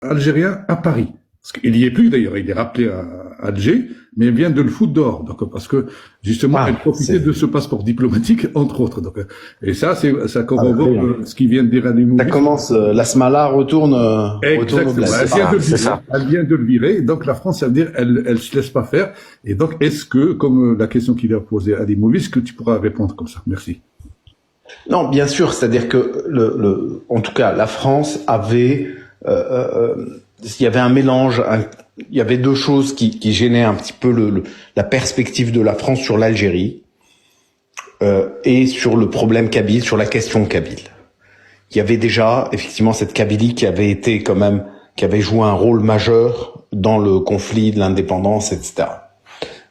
algérien à Paris. Parce qu'il n'y est plus d'ailleurs, il est rappelé à Alger, mais il vient de le foutre dehors. Donc, parce que justement, elle Ah, profitait de ce passeport diplomatique, entre autres. Donc, et ça corrobore brillant. ce qui vient de dire Ça Alimovic. commence, la Smala retourne au Exactement. bled. Elle vient de le C'est virer. ça. Elle vient de le virer. Donc, la France, ça veut dire, elle se laisse pas faire. Et donc, est-ce que, comme la question qu'il a posée à Alimovic, est-ce que tu pourras répondre comme ça? Merci. Non, bien sûr, c'est-à-dire que en tout cas, la France avait, il y avait un mélange, il y avait deux choses qui gênaient un petit peu la perspective de la France sur l'Algérie et sur le problème kabyle, sur la question kabyle. Il y avait déjà effectivement cette Kabylie qui avait été quand même, qui avait joué un rôle majeur dans le conflit de l'indépendance, etc.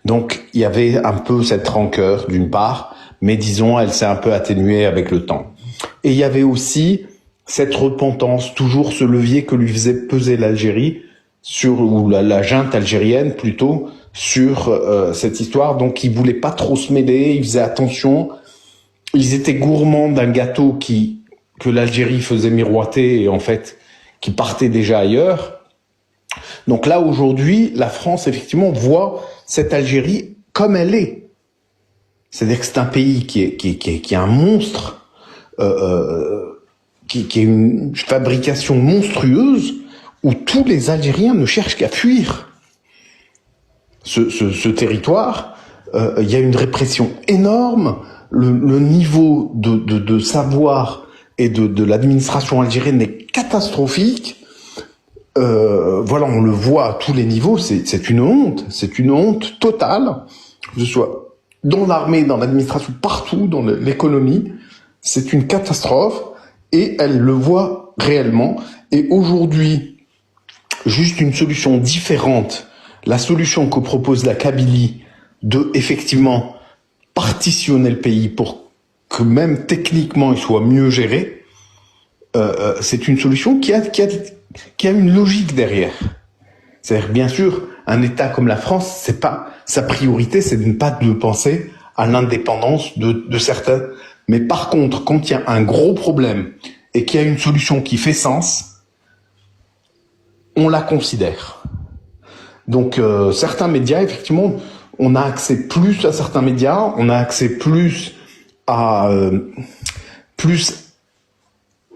Donc il y avait un peu cette rancœur d'une part, mais disons elle s'est un peu atténuée avec le temps. Et il y avait aussi cette repentance, toujours ce levier que lui faisait peser l'Algérie sur, ou la junte algérienne plutôt, sur cette histoire. Donc ils voulaient pas trop se mêler, ils faisaient attention, ils étaient gourmands d'un gâteau que l'Algérie faisait miroiter et en fait qui partait déjà ailleurs. Donc là aujourd'hui, la France effectivement voit cette Algérie comme elle est. C'est-à-dire que c'est un pays qui est un monstre, qui est une fabrication monstrueuse où tous les Algériens ne cherchent qu'à fuir ce territoire. Il y a une répression énorme. Le niveau de savoir et de l'administration algérienne est catastrophique. Voilà, on le voit à tous les niveaux. C'est une honte totale, que ce soit dans l'armée, dans l'administration, partout, dans l'économie. C'est une catastrophe et elle le voit réellement. Et aujourd'hui, juste une solution différente, la solution que propose la Kabylie de effectivement partitionner le pays pour que même techniquement il soit mieux géré, c'est une solution qui a une logique derrière. C'est-à-dire, bien sûr, un État comme la France, c'est pas sa priorité, c'est de ne pas de penser à l'indépendance de certains. Mais par contre, quand il y a un gros problème et qu'il y a une solution qui fait sens, on la considère. Donc, certains médias, effectivement, on a accès plus à certains médias, on a accès plus à plus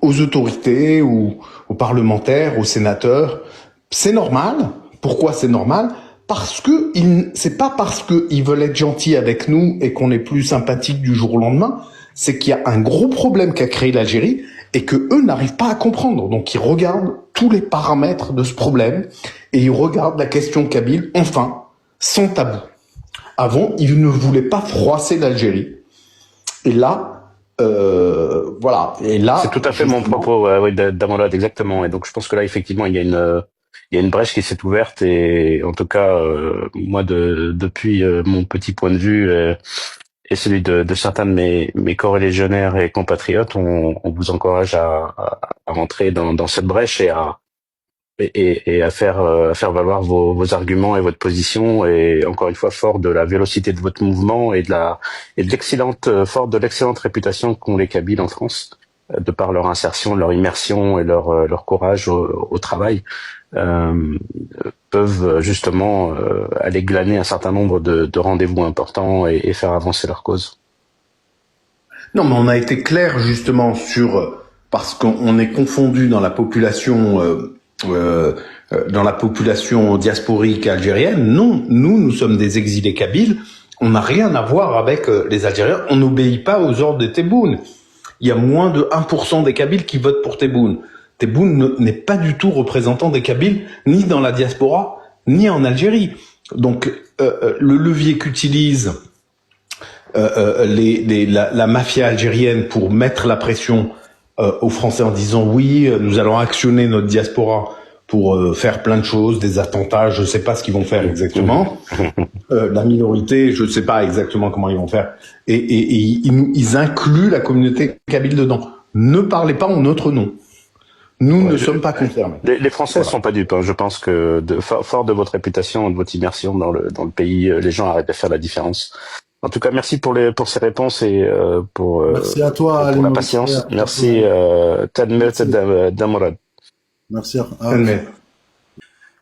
aux autorités ou aux parlementaires, aux sénateurs. C'est normal. Pourquoi c'est normal? Parce que c'est pas parce qu'ils veulent être gentils avec nous et qu'on est plus sympathique du jour au lendemain. C'est qu'il y a un gros problème qu'a créé l'Algérie et que eux n'arrivent pas à comprendre. Donc ils regardent tous les paramètres de ce problème et ils regardent la question kabyle, enfin, sans tabou. Avant, ils ne voulaient pas froisser l'Algérie. Et là, voilà. Et là, C'est tout à fait mon propos, oui, d'Amolade, exactement. Et donc, je pense que là, effectivement, il y a une brèche qui s'est ouverte et, en tout cas, moi, depuis mon petit point de vue et celui de certains de mes corélégionnaires et compatriotes, on vous encourage à rentrer dans cette brèche et à faire valoir vos arguments et votre position, et encore une fois fort de la vélocité de votre mouvement et fort de l'excellente réputation qu'ont les Kabyles en France, de par leur insertion, leur immersion et leur courage au travail, peuvent justement aller glaner un certain nombre de rendez-vous importants et faire avancer leur cause. non, mais on a été clair justement parce qu'on est confondu dans la population diasporique algérienne. Non, nous sommes des exilés kabyles. On n'a rien à voir avec les Algériens. On n'obéit pas aux ordres de Tebboune. Il y a moins de 1% des Kabyles qui votent pour Tebboune. Tebboune n'est pas du tout représentant des Kabyles, ni dans la diaspora, ni en Algérie. Donc, le levier qu'utilise la mafia algérienne pour mettre la pression aux Français en disant oui, nous allons actionner notre diaspora pour faire plein de choses, des attentats, je sais pas ce qu'ils vont faire exactement. La minorité, je sais pas exactement comment ils vont faire. Et ils incluent la communauté kabyle dedans. Ne parlez pas en notre nom. Nous ne sommes pas concernés. Les Français ne sont pas dupes. Hein. Je pense que fort de votre réputation, de votre immersion dans le pays, les gens arrêtent de faire la différence. En tout cas, merci pour ces réponses et Merci à toi, pour la patience. Merci, Tadmet Damorad. Merci. Tadmet.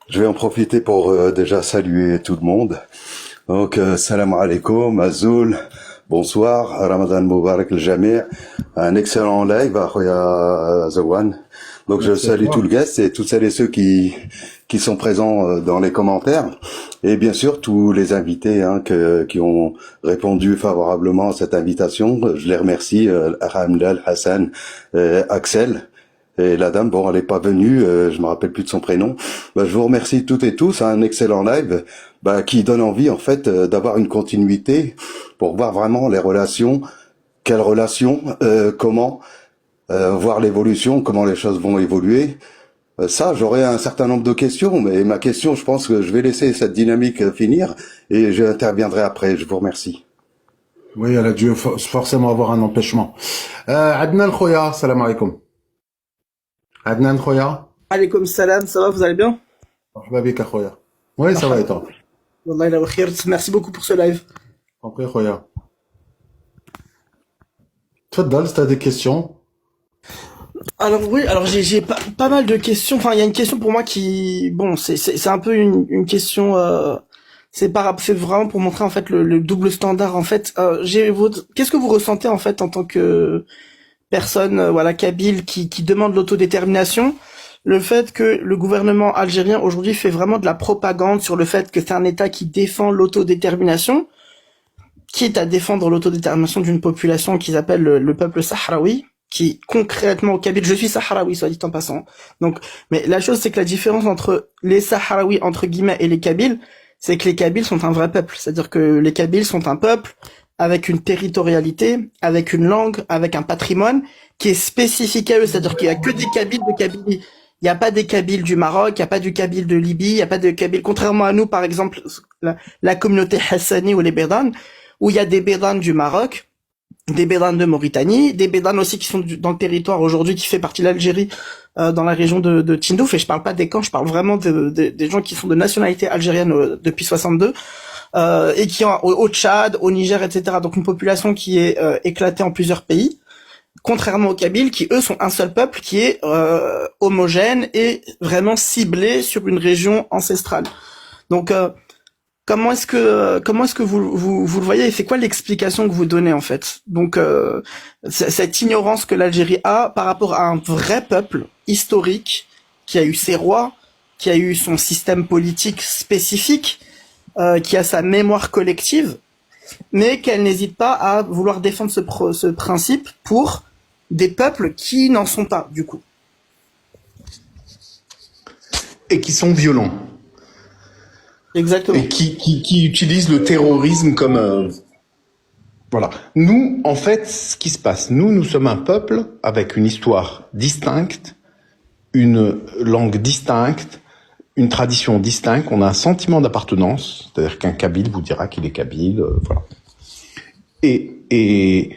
Je vais en profiter pour déjà saluer tout le monde. Donc, salam alaikum, Azoul, bonsoir, Ramadan Mubarak al-Jami', un excellent live, Akhoya Zawan. Donc, je salue tout le guest et toutes celles et ceux qui sont présents dans les commentaires. Et bien sûr, tous les invités qui ont répondu favorablement à cette invitation. Je les remercie, Hamdal, Hassan, Axel. Et la dame, bon, elle n'est pas venue, je me rappelle plus de son prénom. Je vous remercie toutes et tous, un excellent live, qui donne envie, en fait, d'avoir une continuité pour voir vraiment les relations, quelles relations, comment, voir l'évolution, comment les choses vont évoluer. Ça, j'aurais un certain nombre de questions, mais ma question, je pense que je vais laisser cette dynamique finir et j'interviendrai après. Je vous remercie. Oui, elle a dû forcément avoir un empêchement. Adnan Khoya, salam alaikum. Adnan Khoya. Alaikum salam, ça va, vous allez bien? Marhaba bik, Khoya. Oui, ça va et toi? Wallah, ila khir. Merci beaucoup pour ce live. Après, Khoya. Tfaddal, si t'as des questions. Alors oui, alors j'ai pas mal de questions. Enfin, il y a une question pour moi qui, bon, c'est un peu une question. C'est vraiment pour montrer en fait le double standard. En fait, qu'est-ce que vous ressentez en fait en tant que personne, voilà, kabyle qui demande l'autodétermination? Le fait que le gouvernement algérien aujourd'hui fait vraiment de la propagande sur le fait que c'est un État qui défend l'autodétermination, quitte à défendre l'autodétermination d'une population qu'ils appellent le peuple sahraoui, qui concrètement au Kabyle, je suis sahraoui, soit dit en passant. Donc, mais la chose c'est que la différence entre les Sahraouis entre guillemets et les Kabyles, c'est que les Kabyles sont un vrai peuple. C'est-à-dire que les Kabyles sont un peuple avec une territorialité, avec une langue, avec un patrimoine qui est spécifique à eux. C'est-à-dire qu'il y a que des Kabyles de Kabylie. Il n'y a pas des Kabyles du Maroc, il n'y a pas du Kabyle de Libye, il n'y a pas de Kabyles, contrairement à nous, par exemple, la communauté Hassani ou les Bédanes, où il y a des Bédanes du Maroc, des Bédanes de Mauritanie, des Bédanes aussi qui sont dans le territoire aujourd'hui qui fait partie de l'Algérie, dans la région de Tindouf, et je parle pas des camps, je parle vraiment des gens qui sont de nationalité algérienne depuis 62, et qui ont au Tchad, au Niger, etc. Donc une population qui est éclatée en plusieurs pays, contrairement aux Kabyles qui eux sont un seul peuple qui est homogène et vraiment ciblé sur une région ancestrale. Donc comment est-ce que vous le voyez et c'est quoi l'explication que vous donnez en fait? Donc cette ignorance que l'Algérie a par rapport à un vrai peuple historique qui a eu ses rois, qui a eu son système politique spécifique, qui a sa mémoire collective, mais qu'elle n'hésite pas à vouloir défendre ce principe pour des peuples qui n'en sont pas du coup. Et qui sont violents. Exactement. Et qui utilisent le terrorisme comme voilà. Nous, en fait, ce qui se passe, nous sommes un peuple avec une histoire distincte, une langue distincte, une tradition distincte. On a un sentiment d'appartenance, c'est-à-dire qu'un Kabyle vous dira qu'il est Kabyle, voilà. Et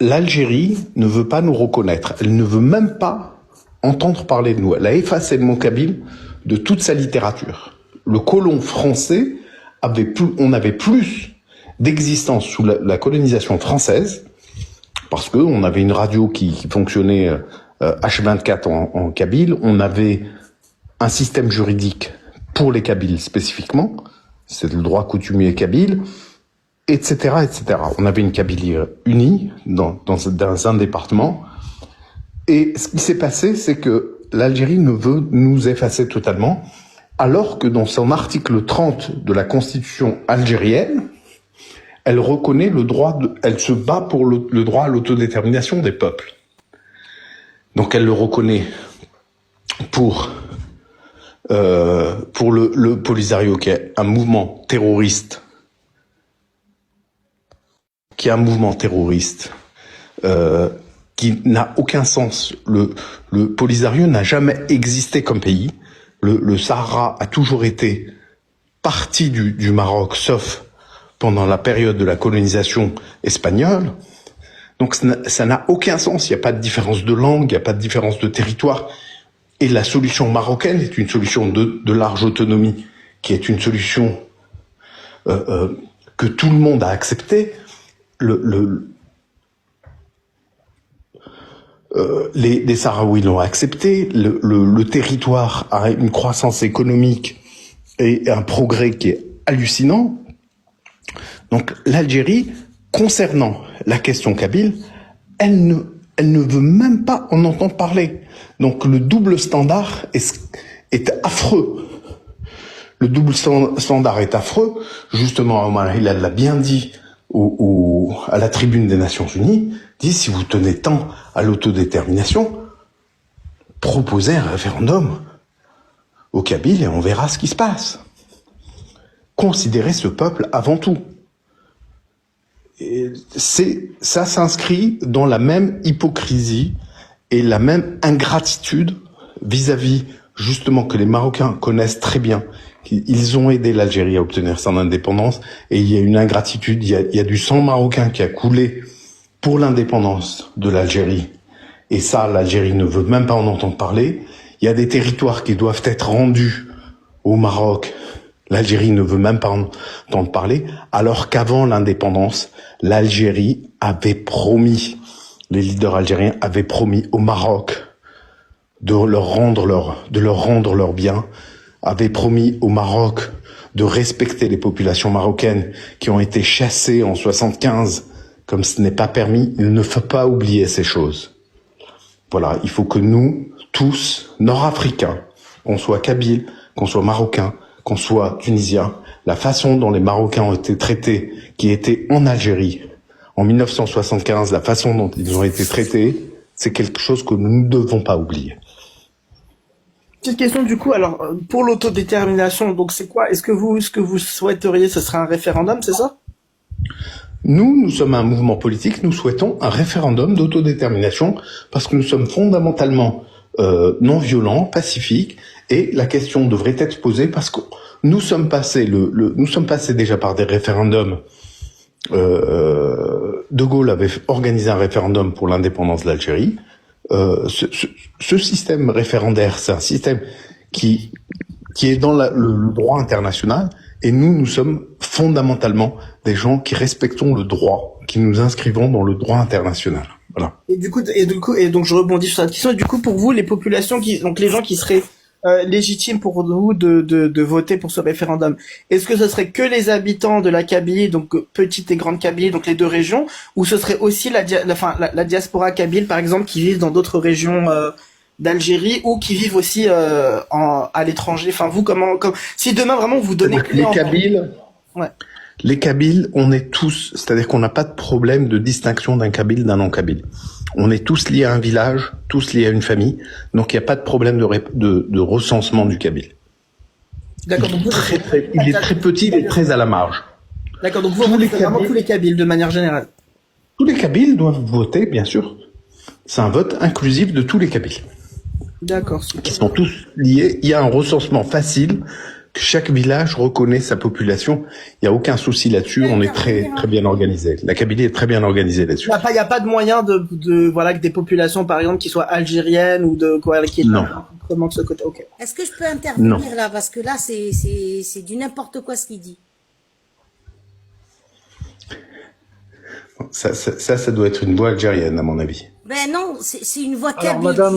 l'Algérie ne veut pas nous reconnaître. Elle ne veut même pas entendre parler de nous. Elle a effacé le mot Kabyle de toute sa littérature. Le colon français on avait plus d'existence sous la colonisation française parce que on avait une radio qui fonctionnait H24 en kabyle, on avait un système juridique pour les Kabyles spécifiquement, c'est le droit coutumier kabyle, etc., etc. On avait une Kabylie unie dans un département. Et ce qui s'est passé, c'est que l'Algérie ne veut nous effacer totalement, alors que dans son article 30 de la Constitution algérienne, elle reconnaît elle se bat pour le droit à l'autodétermination des peuples. Donc elle le reconnaît pour le Polisario, qui est un mouvement terroriste, qui n'a aucun sens. Le Polisario n'a jamais existé comme pays. Le Sahara a toujours été partie du Maroc, sauf pendant la période de la colonisation espagnole. Donc ça n'a aucun sens. Il n'y a pas de différence de langue, il n'y a pas de différence de territoire. Et la solution marocaine est une solution de large autonomie, qui est une solution que tout le monde a acceptée. Les Sahraouis l'ont accepté. Le territoire a une croissance économique et un progrès qui est hallucinant. Donc l'Algérie, concernant la question kabyle, elle ne veut même pas en entendre parler. Donc le double standard est affreux. Le double standard est affreux. Justement, Omar Hilal l'a bien dit à la tribune des Nations Unies, dit si vous tenez tant à l'autodétermination, proposez un référendum au Kabyle et on verra ce qui se passe. Considérez ce peuple avant tout. Et ça s'inscrit dans la même hypocrisie et la même ingratitude vis-à-vis justement que les Marocains connaissent très bien. Ils ont aidé l'Algérie à obtenir son indépendance et il y a une ingratitude, il y a du sang marocain qui a coulé pour l'indépendance de l'Algérie. Et ça, l'Algérie ne veut même pas en entendre parler. Il y a des territoires qui doivent être rendus au Maroc. L'Algérie ne veut même pas en entendre parler, alors qu'avant l'indépendance, l'Algérie avait promis, les leaders algériens avaient promis au Maroc de leur rendre leurs biens, avaient promis au Maroc de respecter les populations marocaines qui ont été chassées en 75, comme ce n'est pas permis. Il ne faut pas oublier ces choses. Voilà, il faut que nous, tous, nord-africains, qu'on soit kabyles, qu'on soit marocains, qu'on soit tunisiens, la façon dont les Marocains ont été traités, qui étaient en Algérie, en 1975, la façon dont ils ont été traités, c'est quelque chose que nous ne devons pas oublier. Petite question du coup, alors pour l'autodétermination, donc c'est quoi? Ce que vous souhaiteriez, ce serait un référendum, c'est ça? Nous sommes un mouvement politique, nous souhaitons un référendum d'autodétermination parce que nous sommes fondamentalement non violents, pacifiques, et la question devrait être posée parce que nous sommes passés déjà par des référendums. De Gaulle avait organisé un référendum pour l'indépendance de l'Algérie. Ce système référendaire, c'est un système qui est dans le droit international, et nous sommes fondamentalement des gens qui respectons le droit, qui nous inscrivons dans le droit international. Voilà. Et donc je rebondis sur cette question. Et du coup, pour vous, les populations donc les gens qui seraient légitimes pour vous de voter pour ce référendum, est-ce que ce serait que les habitants de la Kabylie, donc petite et grande Kabylie, donc les deux régions, ou ce serait aussi la diaspora kabyle, par exemple, qui vivent dans d'autres régions d'Algérie ou qui vivent aussi à l'étranger? Enfin, vous, si demain vraiment vous donnez les Kabyles, ouais. Les Kabyles, on est tous, c'est-à-dire qu'on n'a pas de problème de distinction d'un Kabyle d'un non-Kabyle. On est tous liés à un village, tous liés à une famille, donc il n'y a pas de problème de recensement du Kabyle. D'accord, donc il est très petit, il est très à la marge. D'accord, donc vous votez vraiment tous les Kabyles de manière générale. Tous les Kabyles doivent voter, bien sûr. C'est un vote inclusif de tous les Kabyles. D'accord. Ils sont tous liés. Il y a un recensement facile. Chaque village reconnaît sa population. Il n'y a aucun souci là-dessus. On est très, très bien organisé. La Kabylie est très bien organisée là-dessus. Il n'y a pas de moyen que des populations, par exemple, qui soient algériennes ou qui non. De ce côté. Okay. Est-ce que je peux intervenir là? Parce que là, c'est du n'importe quoi ce qu'il dit. Ça doit être une voix algérienne, à mon avis. Ben non, c'est une voix kabyle. Alors,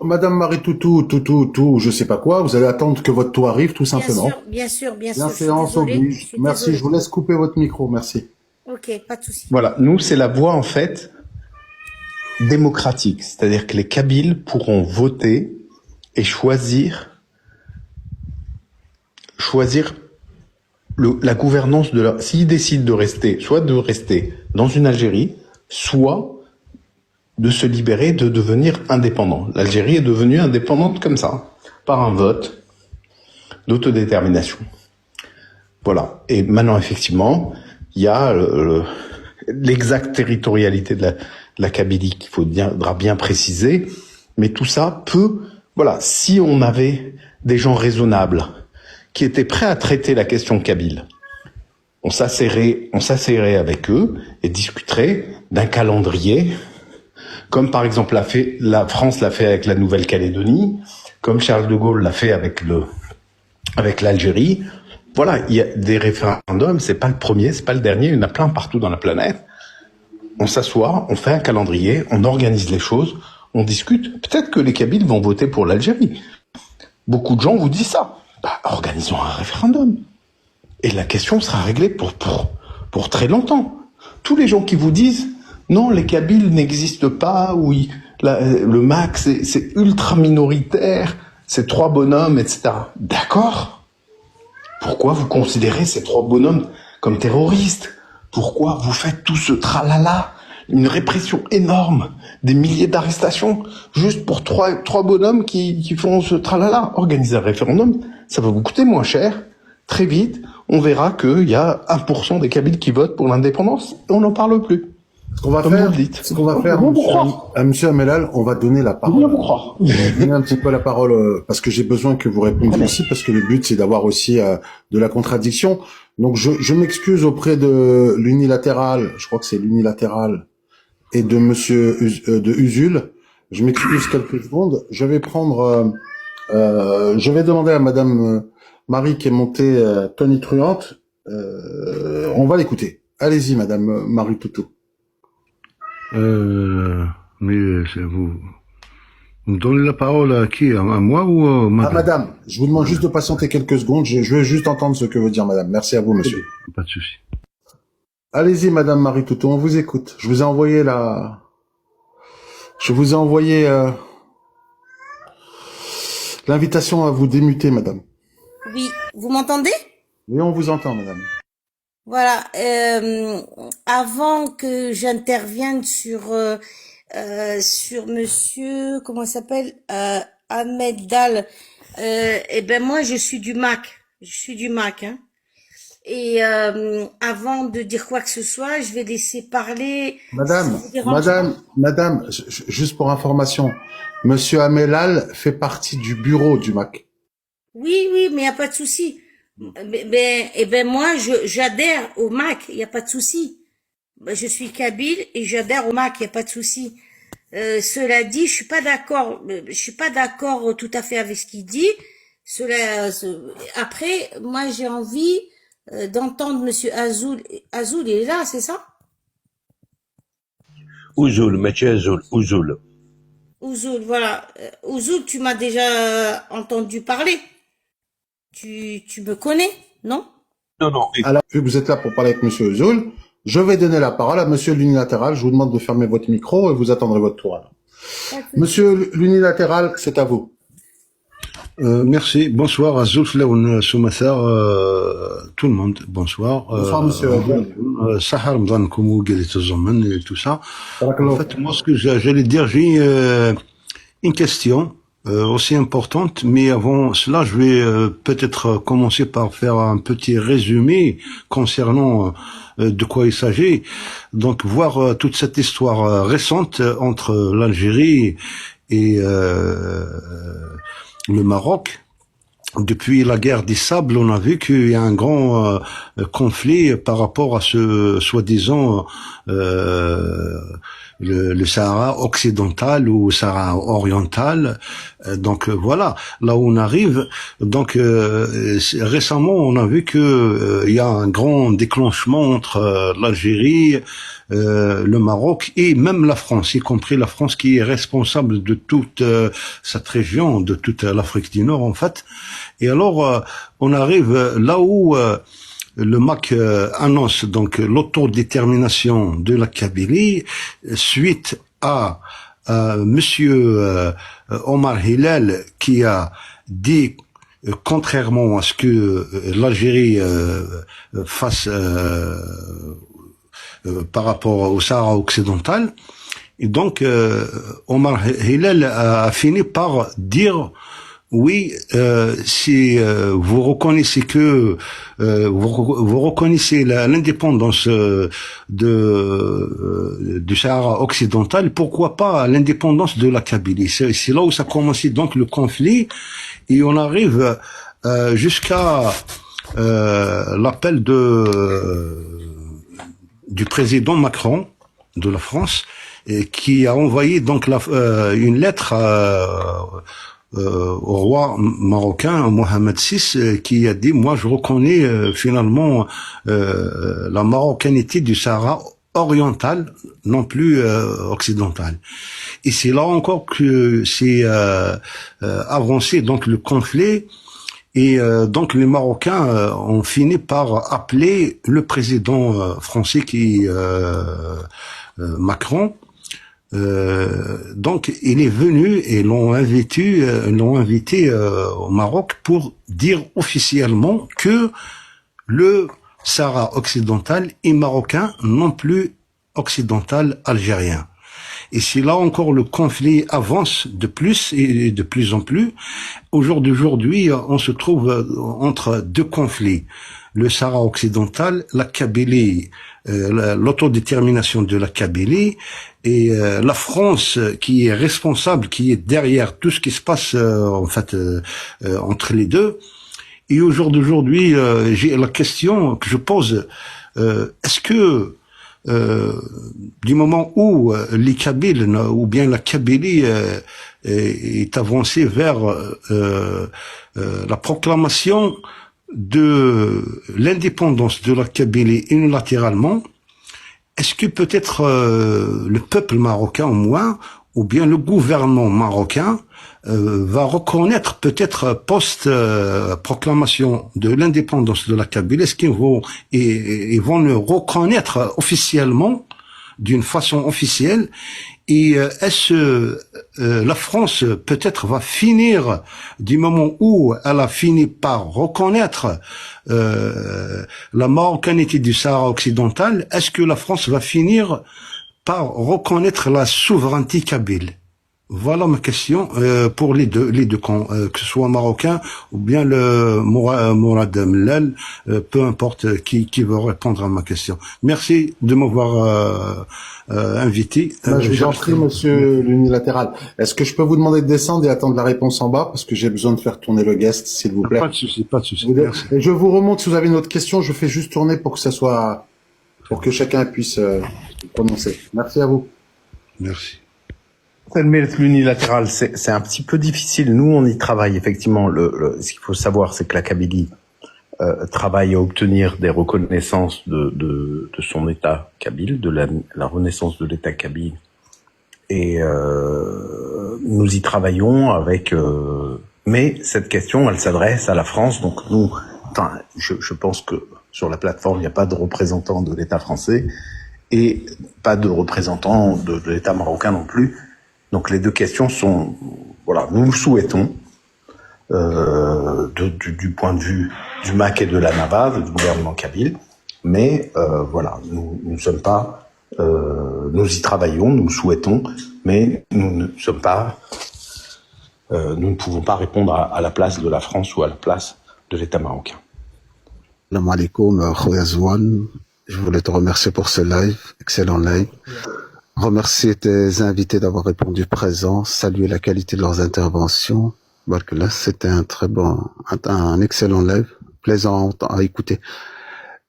Madame Marie-Toutou, je sais pas quoi, vous allez attendre que votre tour arrive, tout simplement. Bien sûr. La séance oblige. Merci, je vous laisse couper votre micro, merci. Ok, pas de souci. Voilà, nous, c'est la voie, en fait, démocratique. C'est-à-dire que les Kabyles pourront voter et choisir la gouvernance de leur... S'ils décident de rester dans une Algérie, soit de se libérer, de devenir indépendant. L'Algérie est devenue indépendante comme ça, par un vote d'autodétermination. Voilà. Et maintenant, effectivement, il y a l'exacte territorialité de la Kabylie qu'il faudra bien préciser, mais tout ça peut... Voilà, si on avait des gens raisonnables qui étaient prêts à traiter la question kabyle, on s'asserrait avec eux et discuterait d'un calendrier, comme par exemple la France l'a fait avec la Nouvelle-Calédonie, comme Charles de Gaulle l'a fait avec l'Algérie. Voilà, il y a des référendums, c'est pas le premier, c'est pas le dernier, il y en a plein partout dans la planète. on s'assoit, on fait un calendrier, on organise les choses, on discute. Peut-être que les Kabyles vont voter pour l'Algérie. Beaucoup de gens vous disent ça. Bah, organisons un référendum. Et la question sera réglée pour très longtemps. Tous les gens qui vous disent non, les Kabyles n'existent pas, oui, le MAC c'est ultra minoritaire, c'est 3 bonhommes, etc. D'accord. Pourquoi vous considérez ces 3 bonhommes comme terroristes? Pourquoi vous faites tout ce tralala? Une répression énorme, des milliers d'arrestations, juste pour trois bonhommes qui font ce tralala. Organiser un référendum, ça va vous coûter moins cher. Très vite, on verra qu'il y a 1% des Kabyles qui votent pour l'indépendance et on n'en parle plus. Ce qu'on va Comme faire, vous le dites. à monsieur Amelal, on va donner la parole. Bien vous croire. On va donner un petit peu la parole, parce que j'ai besoin que vous répondiez aussi, parce que le but, c'est d'avoir aussi de la contradiction. Donc, je m'excuse auprès de l'unilatéral, je crois que c'est l'unilatéral, et de monsieur de Usul. Je m'excuse quelques secondes. Je vais prendre, je vais demander à madame Marie qui est montée tonitruante. On va l'écouter. Allez-y, madame Marie Toutou. Mais vous me donnez la parole à qui? À moi ou à madame? Ah, madame, je vous demande juste de patienter quelques secondes. Je veux juste entendre ce que veut dire madame. Merci à vous, monsieur. Pas de souci. Allez-y, madame Marie Toutou, on vous écoute. Je vous ai envoyé l'invitation à vous démuter, madame. Oui, vous m'entendez? Oui, on vous entend, madame. Voilà. Avant que j'intervienne sur monsieur, comment il s'appelle, Ahmed Dal, eh ben moi je suis du MAC. Je suis du MAC, hein. Et avant de dire quoi que ce soit, je vais laisser parler. Madame, juste pour information, monsieur Amelal fait partie du bureau du MAC. Oui, mais y a pas de souci. Moi, j'adhère au MAC, y a pas de souci. Je suis kabyle et j'adhère au MAC, y a pas de souci. Cela dit, je suis pas d'accord tout à fait avec ce qu'il dit. Après, moi, j'ai envie d'entendre monsieur Azoul. Azoul, il est là, c'est ça? Ouzoul, Mathieu Azoul, Ouzoul. Ouzoul, voilà. Ouzoul, tu m'as déjà entendu parler. Tu me connais, non? Non. Alors, vu que vous êtes là pour parler avec monsieur Zoul, je vais donner la parole à monsieur l'unilatéral. Je vous demande de fermer votre micro et vous attendrez votre tour. Alors. Monsieur l'unilatéral, c'est à vous. Merci. Bonsoir à Zulflaoun Soumathar, tout le monde. Bonsoir. Bonsoir, monsieur. Sahar Mzankoumou, Gelitozoman et tout ça. En fait, moi, ce que j'allais dire, j'ai une question aussi importante, mais avant cela, je vais peut-être commencer par faire un petit résumé concernant de quoi il s'agit. Donc, voir toute cette histoire récente entre l'Algérie et le Maroc. Depuis la guerre des Sables, on a vu qu'il y a un grand conflit par rapport à ce soi-disant le Sahara occidental ou Sahara oriental. Donc voilà, là où on arrive. Donc récemment, on a vu que il y a un grand déclenchement entre l'Algérie, le Maroc et même la France, y compris la France qui est responsable de toute cette région, de toute l'Afrique du Nord en fait. Et alors, on arrive là où le MAC annonce donc l'autodétermination de la Kabylie suite à monsieur Omar Hillel qui a dit contrairement à ce que l'Algérie fasse par rapport au Sahara occidental. Et donc Omar Hillel a fini par dire oui, si vous reconnaissez que vous reconnaissez l'indépendance du Sahara occidental, pourquoi pas l'indépendance de la Kabylie? C'est là où ça commence donc le conflit, et on arrive jusqu'à l'appel du président Macron de la France, qui a envoyé donc une lettre au roi marocain Mohamed VI, qui a dit moi je reconnais finalement la marocanité du Sahara orientale, non plus occidentale. Et c'est là encore que c'est avancé donc le conflit. Et donc les Marocains ont fini par appeler le président français qui Macron. Donc il est venu et l'ont invité au Maroc pour dire officiellement que le Sahara occidental est marocain, non plus occidental algérien. Et c'est là encore le conflit avance de plus et de plus en plus. Au jour d'aujourd'hui, on se trouve entre deux conflits. Le Sahara occidental, la Kabylie, l'autodétermination de la Kabylie, et la France qui est responsable, qui est derrière tout ce qui se passe entre les deux. Et au jour d'aujourd'hui, j'ai la question que je pose, est-ce que du moment où les Kabyles ou bien la Kabylie est avancée vers la proclamation de l'indépendance de la Kabylie unilatéralement, est-ce que peut-être le peuple marocain au moins, ou bien le gouvernement marocain va reconnaître peut-être post-proclamation de l'indépendance de la Kabylie, est-ce qu'ils vont le reconnaître officiellement, d'une façon officielle, et est-ce la France peut-être va finir, du moment où elle a fini par reconnaître la marocanité du Sahara occidental, est-ce que la France va finir par reconnaître la souveraineté kabyle? Voilà ma question pour les deux camps, que ce soit marocain ou bien le Mourad Mellal, peu importe qui veut répondre à ma question. Merci de m'avoir invité. Je vous en prie, monsieur l'unilatéral. Est-ce que je peux vous demander de descendre et attendre la réponse en bas parce que j'ai besoin de faire tourner le guest, s'il vous plaît. Pas de souci, pas de souci. Et je vous remonte si vous avez une autre question. Je fais juste tourner pour que ça soit, pour que chacun puisse prononcer. Merci à vous. Merci. Le mérite l'unilatéral, c'est un petit peu difficile. Nous, on y travaille effectivement. Ce qu'il faut savoir, c'est que la Kabylie travaille à obtenir des reconnaissances de son État kabyle, de la renaissance de l'État kabyle. Et nous y travaillons avec. Mais cette question, elle s'adresse à la France. Donc nous, je pense que sur la plateforme, il n'y a pas de représentant de l'État français et pas de représentant de l'État marocain non plus. Donc les deux questions sont, voilà, nous le souhaitons du point de vue du MAC et de la NAVA, du gouvernement kabyle, mais voilà, nous ne sommes pas, nous y travaillons, nous le souhaitons, mais nous ne sommes pas, nous ne pouvons pas répondre à la place de la France ou à la place de l'État marocain. Salam alaikum, Khoya Zouane. Je voulais te remercier pour ce live, excellent live. Remercier tes invités d'avoir répondu présent, saluer la qualité de leurs interventions. Là, c'était un excellent live, plaisant à écouter.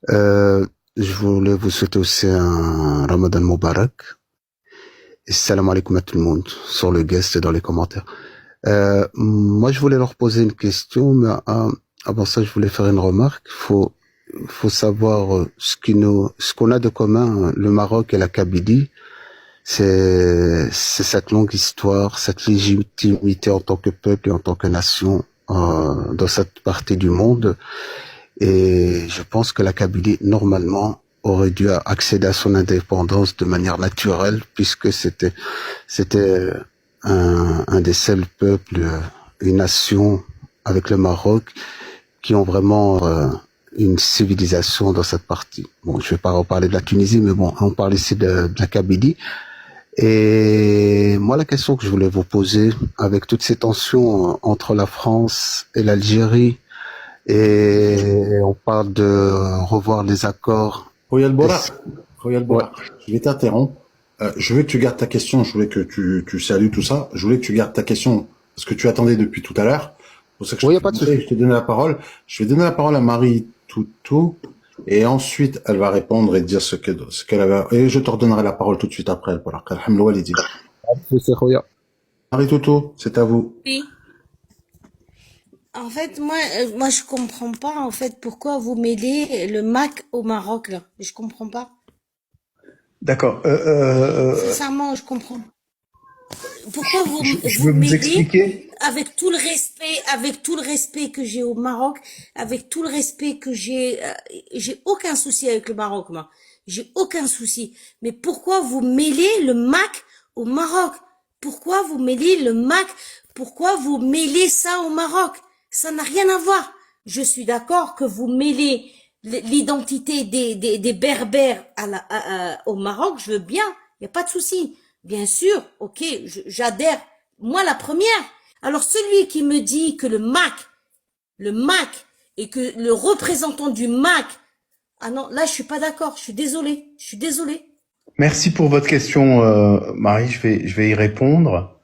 Je voulais vous souhaiter aussi un Ramadan Mubarak. Et salam alaikum à tout le monde, sur le guest et dans les commentaires. Moi, je voulais leur poser une question, mais avant ça, je voulais faire une remarque. Faut savoir ce qu'on a de commun, le Maroc et la Kabylie. C'est cette longue histoire, cette légitimité en tant que peuple et en tant que nation dans cette partie du monde. Et je pense que la Kabylie, normalement, aurait dû accéder à son indépendance de manière naturelle, puisque c'était un des seuls peuples, une nation avec le Maroc, qui ont vraiment une civilisation dans cette partie. Bon, je vais pas reparler de la Tunisie, mais bon, on parle ici de la Kabylie. Et moi, la question que je voulais vous poser, avec toutes ces tensions entre la France et l'Algérie, et on parle de revoir les accords. Royal Bora, je vais t'interrompre. Je veux que tu gardes ta question. Je voulais que tu salues tout ça. Je voulais que tu gardes ta question parce que tu attendais depuis tout à l'heure. Pour ça que Oui, y a pas de souci. je t'ai donné la parole. Je vais donner la parole à Marie Toutou. Et ensuite, elle va répondre et dire ce qu'elle avait. Et je te redonnerai la parole tout de suite après. Marie Toutou, c'est à vous. Oui. En fait, moi, je comprends pas, en fait, pourquoi vous mêlez le MAC au Maroc, là. Je comprends pas. D'accord. Sincèrement, je comprends. Pourquoi vous, Je vous veux vous mêlez, expliquer. avec tout le respect que j'ai au Maroc, avec tout le respect que j'ai aucun souci avec le Maroc, moi. J'ai aucun souci. Mais pourquoi vous mêlez le MAC au Maroc? Pourquoi vous mêlez le MAC? Pourquoi vous mêlez ça au Maroc? Ça n'a rien à voir. Je suis d'accord que vous mêlez l'identité des Berbères au Maroc, je veux bien, il n'y a pas de souci. Bien sûr, ok, j'adhère, moi la première. Alors celui qui me dit que le MAC, et que le représentant du MAC, ah non, là je suis pas d'accord, je suis désolée. Merci pour votre question, Marie. Je vais y répondre.